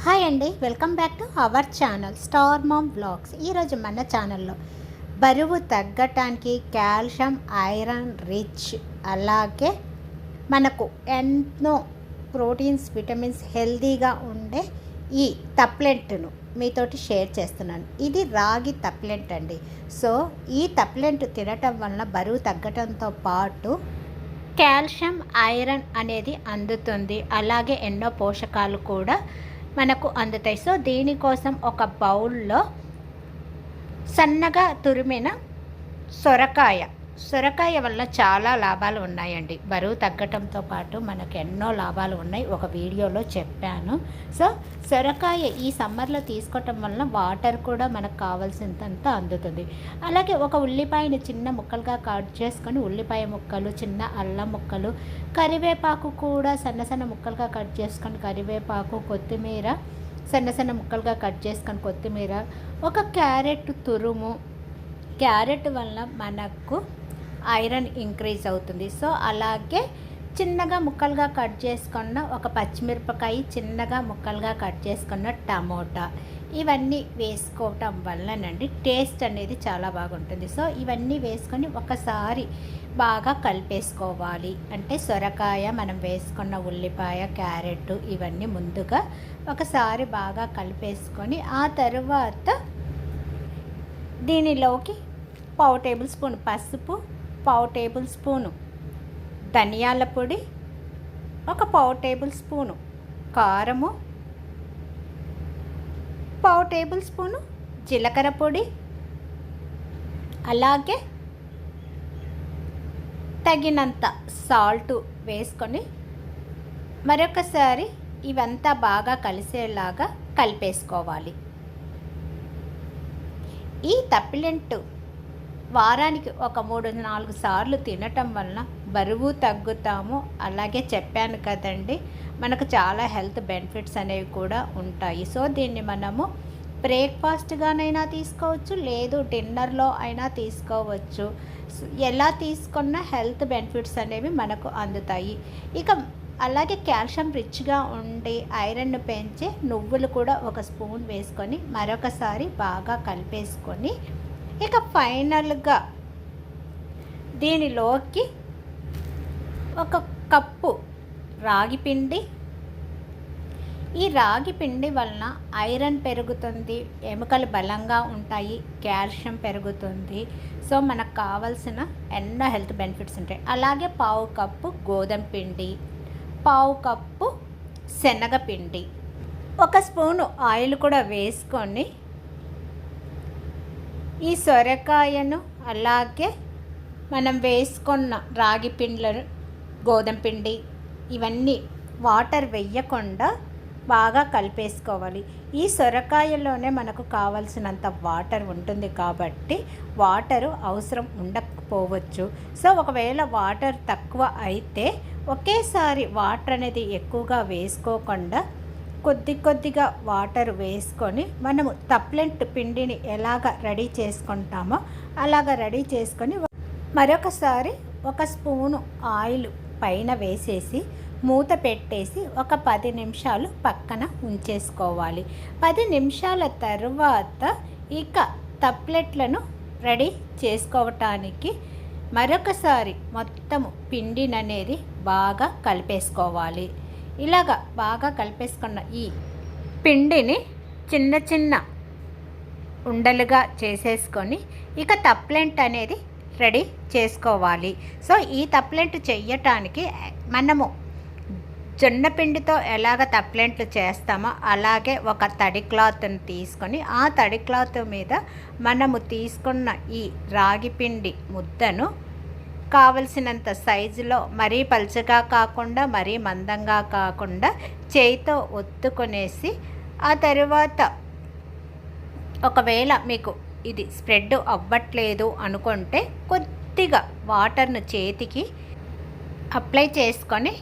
Hi అండి, welcome back to our channel star ma'am vlogs. ఈరోజు మన ఛానల్లో బరువు తగ్గటానికి కాల్షియం, ఐరన్ రిచ్, అలాగే మనకు ఎన్నో ప్రోటీన్స్, విటమిన్స్, హెల్తీగా ఉండే ఈ తప్లెంట్ను మీతోటి షేర్ చేస్తున్నాను. ఇది రాగి తప్లెంట్ అండి. సో ఈ తప్లెంట్ తినటం వలన బరువు తగ్గటంతో పాటు కాల్షియం, ఐరన్ అనేది అందుతుంది. అలాగే ఎన్నో పోషకాలు కూడా మనకు అందుతాయి. సో దీనికోసం ఒక బౌల్లో సన్నగా తురిమిన సొరకాయ వల్ల చాలా లాభాలు ఉన్నాయండి. బరువు తగ్గటంతో పాటు మనకు ఎన్నో లాభాలు ఉన్నాయి, ఒక వీడియోలో చెప్పాను. సో సొరకాయ ఈ సమ్మర్లో తీసుకోవటం వలన వాటర్ కూడా మనకు కావాల్సినంత అందుతుంది. అలాగే ఒక ఉల్లిపాయని చిన్న ముక్కలుగా కట్ చేసుకొని, ఉల్లిపాయ ముక్కలు, చిన్న అల్లం ముక్కలు, కరివేపాకు కూడా సన్న ముక్కలుగా కట్ చేసుకొని, కరివేపాకు, కొత్తిమీర సన్న ముక్కలుగా కట్ చేసుకొని, కొత్తిమీర, ఒక క్యారెట్ తురుము. క్యారెట్ వల్ల మనకు ఐరన్ ఇంక్రీజ్ అవుతుంది. సో అలాగే చిన్నగా ముక్కలుగా కట్ చేసుకున్న ఒక పచ్చిమిరపకాయ, చిన్నగా ముక్కలుగా కట్ చేసుకున్న టమోటా, ఇవన్నీ వేసుకోవటం వల్లనండి టేస్ట్ అనేది చాలా బాగుంటుంది. సో ఇవన్నీ వేసుకొని ఒకసారి బాగా కలిపేసుకోవాలి. అంటే సొరకాయ, మనం వేసుకున్న ఉల్లిపాయ, క్యారెట్, ఇవన్నీ ముందుగా ఒకసారి బాగా కలిపేసుకొని, ఆ తర్వాత దీనిలోకి 1/2 టేబుల్ స్పూన్ పసుపు, 1/2 టేబుల్ స్పూను ధనియాల పొడి, ఒక 1/2 టేబుల్ స్పూను కారము, 1/2 టేబుల్ స్పూను జీలకర్ర పొడి, అలాగే తగినంత సాల్ట్ వేసుకొని మరొకసారి ఇవంతా బాగా కలిసేలాగా కలిపేసుకోవాలి. ఈ తప్పిలెంటు వారానికి ఒక 3-4 సార్లు తినటం వలన బరువు తగ్గుతాము. అలాగే చెప్పాను కదండి, మనకు చాలా హెల్త్ బెనిఫిట్స్ అనేవి కూడా ఉంటాయి. సో దీన్ని మనము బ్రేక్ఫాస్ట్గానైనా తీసుకోవచ్చు, లేదు డిన్నర్లో అయినా తీసుకోవచ్చు. ఎలా తీసుకున్న హెల్త్ బెనిఫిట్స్ అనేవి మనకు అందుతాయి. ఇక అలాగే కాల్షియం రిచ్గా ఉండి ఐరన్ పెంచే నువ్వులు కూడా ఒక స్పూన్ వేసుకొని మరొకసారి బాగా కలిపేసుకొని, ఇక ఫైనల్గా దీనిలోకి ఒక కప్పు రాగి పిండి. ఈ రాగి పిండి వలన ఐరన్ పెరుగుతుంది, ఎముకలు బలంగా ఉంటాయి, కాల్షియం పెరుగుతుంది. సో మనకు కావాల్సిన ఎన్నో హెల్త్ బెనిఫిట్స్ ఉంటాయి. అలాగే 1/2 కప్పు గోధుమ పిండి, 1/2 కప్పు శనగపిండి, 1 స్పూను ఆయిల్ కూడా వేసుకొని ఈ సొరకాయను, అలాగే మనం వేసుకున్న రాగి పిండిలను, గోధుమ పిండి, ఇవన్నీ వాటర్ వేయకుండా బాగా కలిపేసుకోవాలి. ఈ సొరకాయలోనే మనకు కావాల్సినంత వాటర్ ఉంటుంది కాబట్టి వాటరు అవసరం ఉండకపోవచ్చు. సో ఒకవేళ వాటర్ తక్కువ అయితే ఒకేసారి వాటర్ అనేది ఎక్కువగా వేసుకోకుండా కొద్దిగా వాటర్ వేసుకొని మనము తప్లెంట్ పిండిని ఎలాగ రెడీ చేసుకుంటామో అలాగ రెడీ చేసుకొని మరొకసారి 1 స్పూను ఆయిల్ పైన వేసేసి మూత పెట్టేసి ఒక 10 నిమిషాలు పక్కన ఉంచేసుకోవాలి. 10 నిమిషాల తర్వాత ఇక తప్లెట్లను రెడీ చేసుకోవటానికి మరొకసారి మొత్తము పిండిననేది బాగా కలిపేసుకోవాలి. ఇలాగ బాగా కలిపేసుకున్న ఈ పిండిని చిన్న ఉండలుగా చేసేసుకొని ఇక తప్లెంట్ అనేది రెడీ చేసుకోవాలి. సో ఈ తప్లెంట్ చెయ్యటానికి మనము జొన్న పిండితో ఎలాగ తప్లెంట్లు చేస్తామో అలాగే ఒక తడి క్లాత్ని తీసుకొని, ఆ తడి క్లాత్ మీద మనము తీసుకున్న ఈ రాగి పిండి ముద్దను కావలసినంత సైజులో, మరీ పలుచగా కాకుండా మరీ మందంగా కాకుండా చేయితో ఒత్తుకొనేసి, ఆ తర్వాత ఒకవేళ మీకు ఇది స్ప్రెడ్ అవ్వట్లేదు అనుకుంటే కొద్దిగా వాటర్ను చేతికి అప్లై చేసుకొని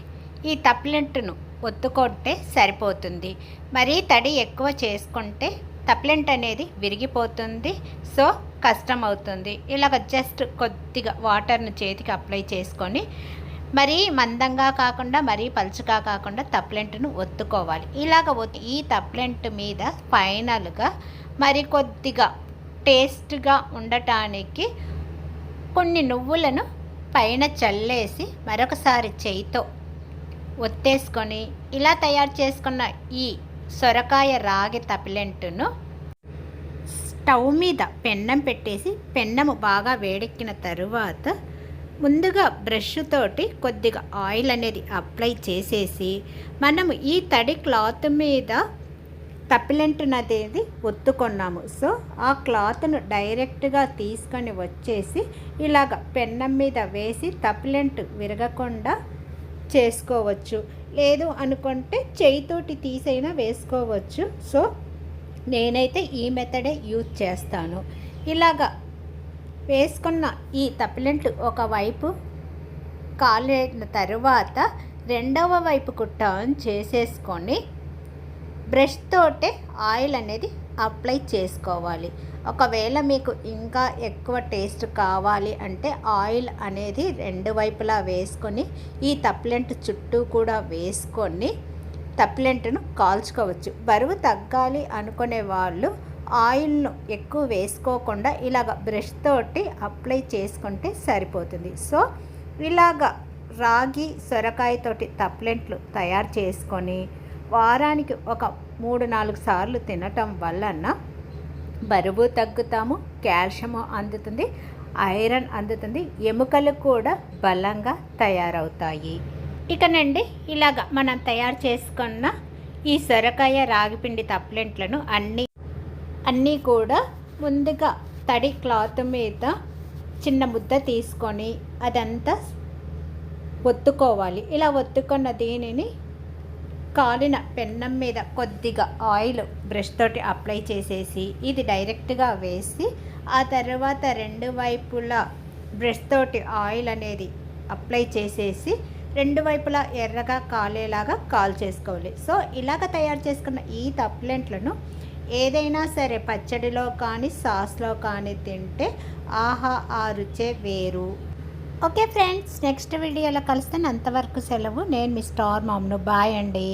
ఈ తప్లెంట్ను ఒత్తుకుంటే సరిపోతుంది. మరీ తడి ఎక్కువ చేసుకుంటే తప్లెంట్ అనేది విరిగిపోతుంది. సో కష్టం అవుతుంది. ఇలాగ జస్ట్ కొద్దిగా వాటర్ను చేతికి అప్లై చేసుకొని మరీ మందంగా కాకుండా మరీ పలుచగా కాకుండా తప్లెంట్ను ఒత్తుకోవాలి. ఇలాగ ఈ తప్లెంట్ మీద ఫైనల్గా మరి కొద్దిగా టేస్ట్గా ఉండటానికి కొన్ని నువ్వులను పైన చల్లేసి మరొకసారి చేయితో ఒత్తేసుకొని ఇలా తయారు చేసుకున్న ఈ సొరకాయ రాగి తప్లెంట్ను స్టవ్ మీద పెన్నం పెట్టేసి పెన్నము బాగా వేడెక్కిన తరువాత ముందుగా బ్రష్ తోటి కొద్దిగా ఆయిల్ అనేది అప్లై చేసేసి మనము ఈ తడి క్లాత్ మీద తప్లెంట్ను అనేది ఒత్తుకున్నాము. సో ఆ క్లాత్ను డైరెక్ట్గా తీసుకొని వచ్చేసి ఇలాగ పెన్నం మీద వేసి తప్లెంట్ విరగకుండా చేసుకోవచ్చు. లేదు అనుకుంటే చేయితోటి తీసైనా వేసుకోవచ్చు. సో నేనైతే ఈ మెథడే యూజ్ చేస్తాను. ఇలాగా వేసుకున్న ఈ తప్లెంట్లు ఒకవైపు కాలిన తరువాత రెండవ వైపుకు టర్న్ చేసేసుకొని బ్రష్ తోటే ఆయిల్ అనేది అప్లై చేసుకోవాలి. ఒకవేళ మీకు ఇంకా ఎక్కువ టేస్ట్ కావాలి అంటే ఆయిల్ అనేది రెండు వైపులా వేసుకొని ఈ తప్లెంట్ చుట్టూ కూడా వేసుకొని తప్లెంట్ను కాల్చుకోవచ్చు. బరువు తగ్గాలి అనుకునే వాళ్ళు ఆయిల్ను ఎక్కువ వేసుకోకుండా ఇలాగ బ్రష్ తోటి అప్లై చేసుకుంటే సరిపోతుంది. సో ఇలాగ రాగి సొరకాయతోటి తప్లెంట్లు తయారు చేసుకొని వారానికి ఒక 3-4 సార్లు తినటం వలన బరువు తగ్గుతాము, కాల్షియం అందుతుంది, ఐరన్ అందుతుంది, ఎముకలు కూడా బలంగా తయారవుతాయి. ఇకనండి ఇలాగ మనం తయారు చేసుకున్న ఈ సొరకాయ రాగిపిండి తప్లెంట్లను అన్నీ కూడా ముందుగా తడి క్లాత్ మీద చిన్న ముద్ద తీసుకొని అదంతా ఒత్తుకోవాలి. ఇలా ఒత్తుకున్న దీనిని కాలిన పెన్నం మీద కొద్దిగా ఆయిల్ బ్రష్ తోటి అప్లై చేసేసి ఇది డైరెక్ట్గా వేసి ఆ తర్వాత రెండు వైపులా బ్రష్ తోటి ఆయిల్ అనేది అప్లై చేసేసి రెండు వైపులా ఎర్రగా కాలేలాగా కాల్ చేసుకోవాలి. సో ఇలాగ తయారు చేసుకున్న ఈ తప్లెంట్లను ఏదైనా సరే పచ్చడిలో కానీ సాస్లో కానీ తింటే ఆహా ఆ రుచే వేరు. ఓకే ఫ్రెండ్స్, నెక్స్ట్ వీడియోలో కలుస్తాను. అంతవరకు సెలవు. నేను మీ స్టార్ మామ్ను. బాయ్ అండి.